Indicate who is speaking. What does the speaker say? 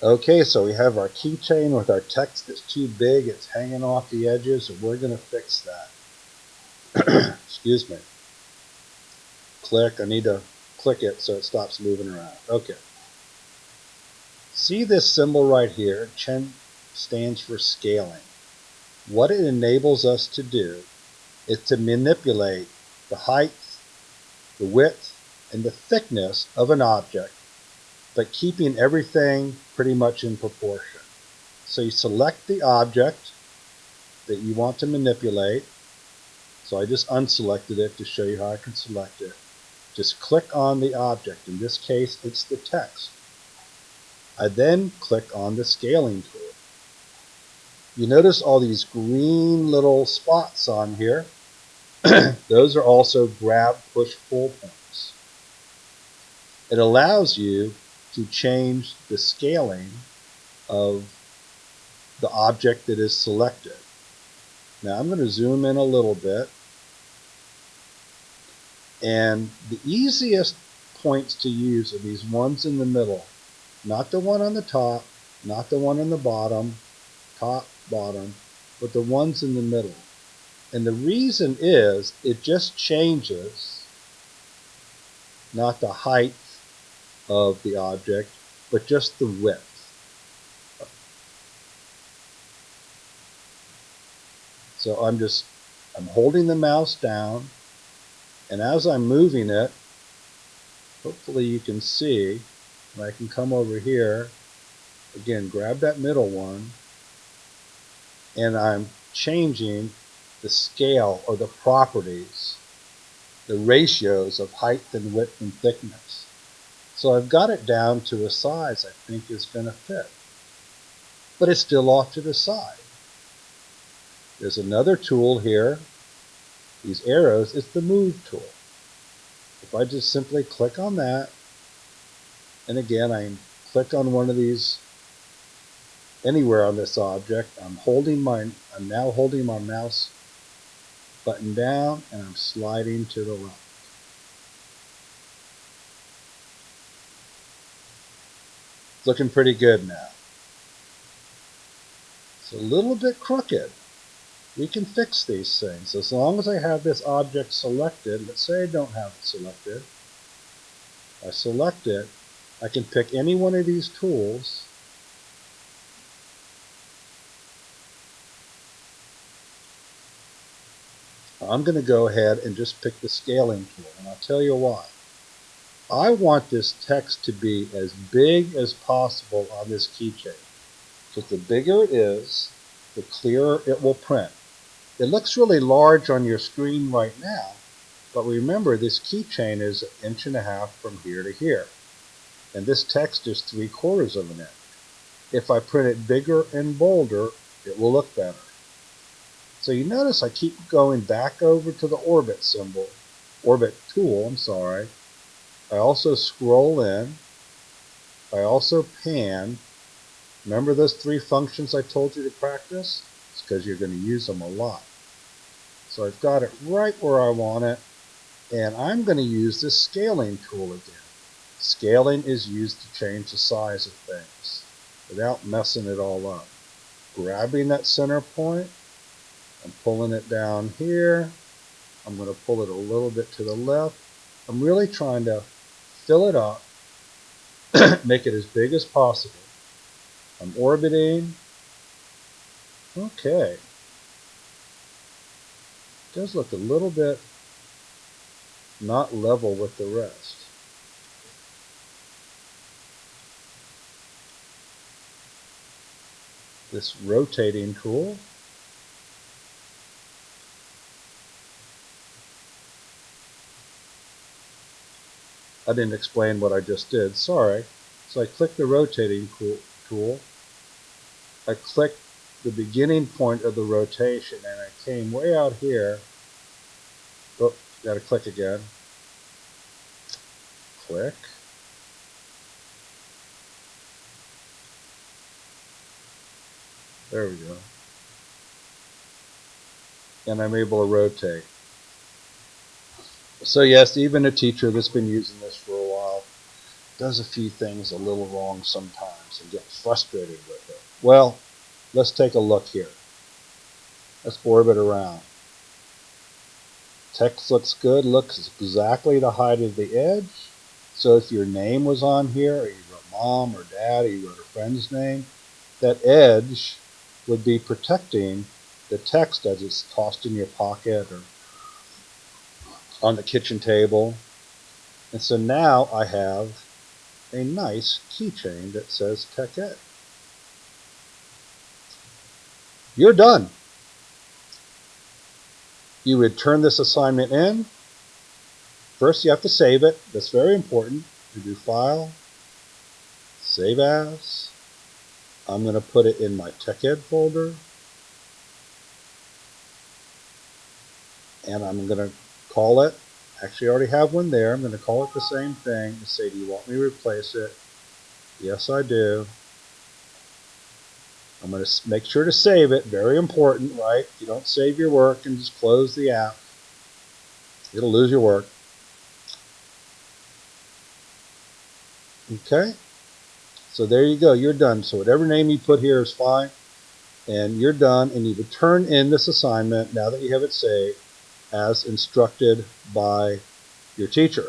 Speaker 1: Okay, so we have our keychain with our text that's too big, it's hanging off the edges, and we're going to fix that. Excuse me. Click, I need to click it so it stops moving around. Okay. See this symbol right here, Chen stands for scaling. What it enables us to do is to manipulate the height, the width, and the thickness of an object, but keeping everything pretty much in proportion. So you select the object that you want to manipulate. So I just unselected it to show you how I can select it. Just click on the object. In this case, it's the text. I then click on the scaling tool. You notice all these green little spots on here. Those are also grab, push, pull points. It allows you to change the scaling of the object that is selected. Now I'm going to zoom in a little bit. And the easiest points to use are these ones in the middle. Not the one on the top, not the one on the bottom, top, bottom, but the ones in the middle. And the reason is it just changes not the height of the object, but just the width. So I'm holding the mouse down, and as I'm moving it, hopefully you can see, and I can come over here, again, grab that middle one, and I'm changing the scale or the properties, the ratios of height and width and thickness. So I've got it down to a size I think is going to fit. But it's still off to the side. There's another tool here. These arrows, it's the move tool. If I just simply click on that, and again I click on one of these anywhere on this object, I'm now holding my mouse button down and I'm sliding to the left. It's looking pretty good now. It's a little bit crooked. We can fix these things. As long as I have this object selected, let's say I don't have it selected, I select it, I can pick any one of these tools, I'm going to go ahead and just pick the scaling tool, and I'll tell you why. I want this text to be as big as possible on this keychain, because the bigger it is, the clearer it will print. It looks really large on your screen right now, but remember this keychain is 1.5 inches from here to here, and this text is 3/4 of an inch. If I print it bigger and bolder, it will look better. So you notice I keep going back over to the orbit symbol, orbit tool, I'm sorry. I also scroll in. I also pan. Remember those 3 functions I told you to practice? It's because you're going to use them a lot. So I've got it right where I want it, and I'm going to use this scaling tool again. Scaling is used to change the size of things without messing it all up. Grabbing that center point, I'm pulling it down here. I'm going to pull it a little bit to the left. I'm really trying to fill it up, make it as big as possible. I'm orbiting. Okay. It does look a little bit not level with the rest. This rotating tool. I didn't explain what I just did, sorry. So I click the rotating tool. I clicked the beginning point of the rotation and I came way out here. Oh, gotta click again. Click. There we go. And I'm able to rotate. So yes, even a teacher that's been using this for a while does a few things a little wrong sometimes and get frustrated with it. Well, let's take a look here. Let's orbit around. Text looks good, looks exactly the height of the edge. So if your name was on here, or you wrote mom or dad, or you wrote a friend's name, that edge would be protecting the text as it's tossed in your pocket or on the kitchen table. And so now I have a nice keychain that says Tech Ed. You're done. You would turn this assignment in. First, you have to save it. That's very important. You do File, Save As. I'm going to put it in my Tech Ed folder. And I'm going to call it, actually I already have one there, I'm going to call it the same thing and say, do you want me to replace it? Yes, I do. I'm going to make sure to save it, very important, right? If you don't save your work and just close the app, it'll lose your work. Okay, so there you go, you're done. So whatever name you put here is fine, and you're done, and you would turn in this assignment, now that you have it saved, as instructed by your teacher.